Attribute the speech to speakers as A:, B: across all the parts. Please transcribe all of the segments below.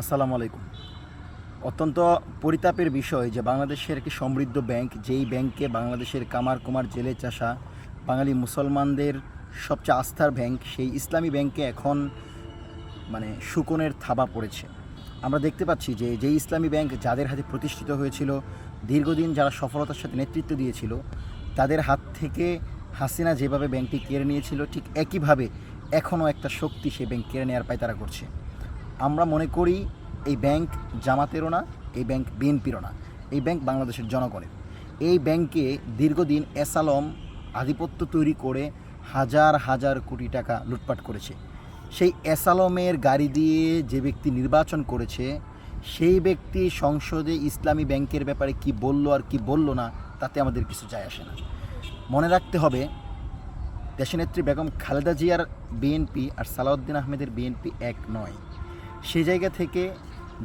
A: আসসালামু আলাইকুম। অত্যন্ত পরিতাপের বিষয় যে বাংলাদেশের একটি সমৃদ্ধ ব্যাংক, যেই ব্যাংকে বাংলাদেশের কামার কুমার জেলে চাষা বাঙালি মুসলমানদের সবচেয়ে আস্থার ব্যাংক, সেই ইসলামী ব্যাংকে এখন শোকনের থাবা পড়েছে। আমরা দেখতে পাচ্ছি যে যেই ইসলামী ব্যাংক যাদের হাতে প্রতিষ্ঠিত হয়েছিল, দীর্ঘদিন যারা সফলতার সাথে নেতৃত্ব দিয়েছিল, তাদের হাত থেকে হাসিনা যেভাবে ব্যাংকটি কেড়ে নিয়েছিল, ঠিক একইভাবে এখনও একটা শক্তি সেই ব্যাংক কেড়ে নেওয়ার পায়তারা করছে। আমরা মনে করি এই ব্যাংক জামাতেরও না, এই ব্যাংক বিএনপিরও না, এই ব্যাংক বাংলাদেশের জনগণের। এই ব্যাংকে দীর্ঘদিন এসালম আধিপত্য তৈরি করে হাজার হাজার কোটি টাকা লুটপাট করেছে। সেই এসালমের গাড়ি দিয়ে যে ব্যক্তি নির্বাচন করেছে, সেই ব্যক্তি সংসদে ইসলামী ব্যাংকের ব্যাপারে কি বলল আর কি বলল না, তাতে আমাদের কিছু যায় আসে না। মনে রাখতে হবে, দেশনেত্রী বেগম খালেদা জিয়ার বিএনপি আর সালাউদ্দিন আহমেদের বিএনপি এক নয়। সেই জায়গা থেকে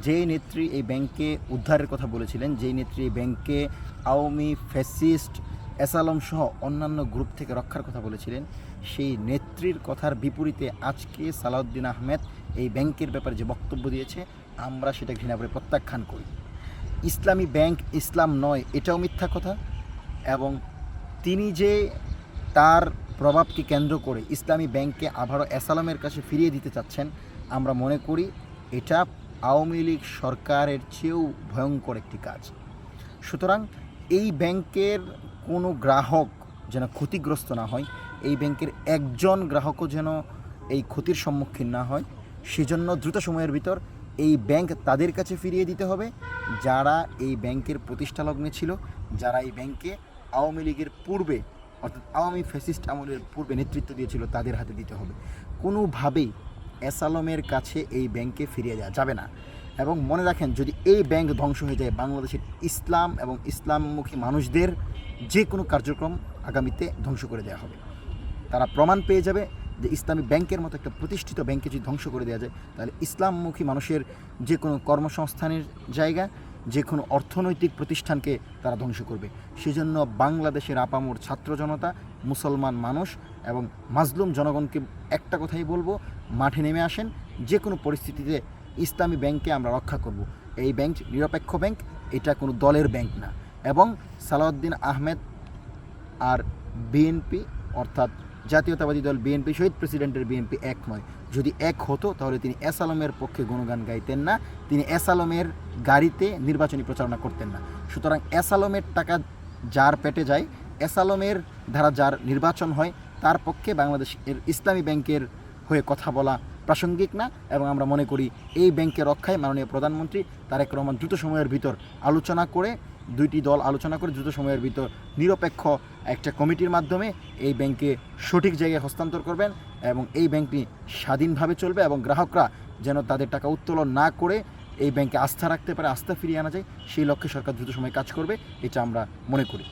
A: যেই নেত্রী এই ব্যাংকে উদ্ধারের কথা বলেছিলেন, যেই নেত্রী এই ব্যাংকে আওয়ামী ফ্যাসিস্ট এসালম সহ অন্যান্য গ্রুপ থেকে রক্ষার কথা বলেছিলেন, সেই নেত্রীর কথার বিপরীতে আজকে সালাউদ্দিন আহমেদ এই ব্যাংকের ব্যাপারে যে বক্তব্য দিয়েছে, আমরা সেটা ঘৃণা করে প্রত্যাখ্যান করি। ইসলামী ব্যাংক ইসলাম নয়, এটাও মিথ্যা কথা। এবং তিনি যে তার প্রভাবকে কেন্দ্র করে ইসলামী ব্যাংককে আবারও এসালামের কাছে ফিরিয়ে দিতে চাচ্ছেন, আমরা মনে করি এটা আওয়ামী লীগ সরকারের চেয়েও ভয়ঙ্কর একটি কাজ। সুতরাং এই ব্যাংকের কোনো গ্রাহক যেন ক্ষতিগ্রস্ত না হয়, এই ব্যাংকের একজন গ্রাহকও যেন এই ক্ষতির সম্মুখীন না হয়, সেজন্য দ্রুত সময়ের ভিতর এই ব্যাংক তাদের কাছে ফিরিয়ে দিতে হবে যারা এই ব্যাংকের প্রতিষ্ঠা লগ্নে ছিল, যারা এই ব্যাংকে আওয়ামী লীগের পূর্বে অর্থাৎ আওয়ামী ফ্যাসিস্ট আমলের পূর্বে নেতৃত্ব দিয়েছিল, তাদের হাতে দিতে হবে। কোনোভাবেই এসালমের কাছে এই ব্যাংকে ফিরিয়ে দেওয়া যাবে না। এবং মনে রাখেন, যদি এই ব্যাংক ধ্বংস হয়ে যায়, বাংলাদেশের ইসলাম এবং ইসলামমুখী মানুষদের যে কোনো কার্যক্রম আগামীতে ধ্বংস করে দেওয়া হবে। তারা প্রমাণ পেয়ে যাবে যে ইসলামী ব্যাংকের মতো একটা প্রতিষ্ঠিত ব্যাংকে যদি ধ্বংস করে দেওয়া যায়, তাহলে ইসলামমুখী মানুষের যে কোনো কর্মসংস্থানের জায়গা, যে কোনো অর্থনৈতিক প্রতিষ্ঠানকে তারা ধ্বংস করবে। সেজন্য বাংলাদেশের আপামর ছাত্র জনতা, মুসলমান মানুষ এবং মাজলুম জনগণকে একটা কথাই বলবো, মাঠে নেমে আসেন। যে কোনো পরিস্থিতিতে ইসলামী ব্যাংককে আমরা রক্ষা করব। এই ব্যাংক নিরপেক্ষ ব্যাংক, এটা কোনো দলের ব্যাংক না। এবং সালাউদ্দিন আহমেদ আর বিএনপি অর্থাৎ জাতীয়তাবাদী দল বিএনপি, শহীদ প্রেসিডেন্টের বিএনপি এক নয়। যদি এক হতো তাহলে তিনি এসালমের পক্ষে গুণগান গাইতেন না, তিনি এসালমের গাড়িতে নির্বাচনী প্রচারণা করতেন না। সুতরাং এসালমের টাকা যার পেটে যায়, এসালমের দ্বারা যার নির্বাচন হয়, তার পক্ষে বাংলাদেশের ইসলামী ব্যাংকের হয়ে কথা বলা প্রাসঙ্গিক না। এবং আমরা মনে করি এই ব্যাংকের রক্ষায় মাননীয় প্রধানমন্ত্রী তারেক রহমান দ্রুত সময়ের ভিতর আলোচনা করে, দুইটি দল আলোচনা করে দ্রুত সময়ের ভিতর নিরপেক্ষ একটা কমিটির মাধ্যমে এই ব্যাংকে সঠিক জায়গায় হস্তান্তর করবেন এবং এই ব্যাংকটি স্বাধীনভাবে চলবে এবং গ্রাহকরা যেন তাদের টাকা উত্তোলন না করে এই ব্যাংকে আস্থা রাখতে পারে, আস্থা ফিরিয়ে আনা যায়, সেই লক্ষ্যে সরকার দ্রুত সময়ে কাজ করবে, এটা আমরা মনে করি।